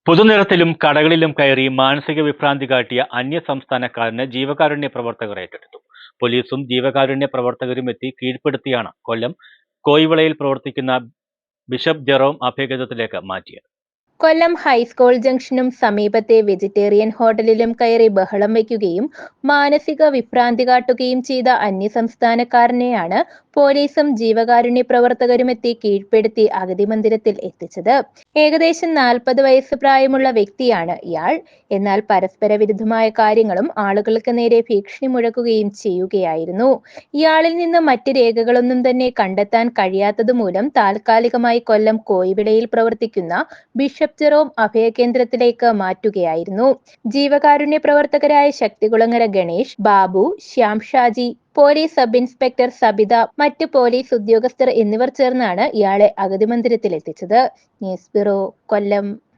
പൊതുനിരത്തിലും കടകളിലും കയറി മാനസിക വിഭ്രാന്തി കാട്ടിയ അന്യസംസ്ഥാനക്കാരന് ജീവകാരുണ്യ പ്രവർത്തകർ ഏറ്റെടുത്തു. പോലീസും ജീവകാരുണ്യ പ്രവർത്തകരും എത്തി കീഴ്പ്പെടുത്തിയാണ് കൊല്ലം കോയിവിളയിൽ പ്രവർത്തിക്കുന്ന ബിഷപ്പ് ജെറോം അഭയകേന്ദ്രത്തിലേക്ക് മാറ്റിയത്. കൊല്ലം ഹൈസ്കൂൾ ജംഗ്ഷനും സമീപത്തെ വെജിറ്റേറിയൻ ഹോട്ടലിലും കയറി ബഹളം വയ്ക്കുകയും മാനസിക വിഭ്രാന്തി കാട്ടുകയും ചെയ്ത അന്യസംസ്ഥാനക്കാരനെയാണ് പോലീസും ജീവകാരുണ്യ പ്രവർത്തകരുമെത്തി കീഴ്പ്പെടുത്തി അഗതി മന്ദിരത്തിൽ എത്തിച്ചത്. ഏകദേശം 40 വയസ്സ് പ്രായമുള്ള വ്യക്തിയാണ് ഇയാൾ. എന്നാൽ പരസ്പര വിരുദ്ധമായ കാര്യങ്ങളും ആളുകൾക്ക് നേരെ ഭീഷണി മുഴക്കുകയും ചെയ്യുകയായിരുന്നു. ഇയാളിൽ നിന്ന് മറ്റ് രേഖകളൊന്നും തന്നെ കണ്ടെത്താൻ കഴിയാത്തതുമൂലം താൽക്കാലികമായി കൊല്ലം കോയിവിളയിൽ പ്രവർത്തിക്കുന്ന ബിഷപ്പ് ജെറോം അഭയകേന്ദ്രത്തിലേക്ക് മാറ്റുകയായിരുന്നു. ജീവകാരുണ്യ പ്രവർത്തകരായ Sakthikulangara Ganesh, Babu, Shyam Shaji, police sub inspector Sabitha, മറ്റ് പോലീസ് ഉദ്യോഗസ്ഥർ എന്നിവർ ചേർന്നാണ് ഇയാളെ അഗതി മന്ദിരത്തിൽ എത്തിച്ചത്. ന്യൂസ് ബ്യൂറോ, കൊല്ലം.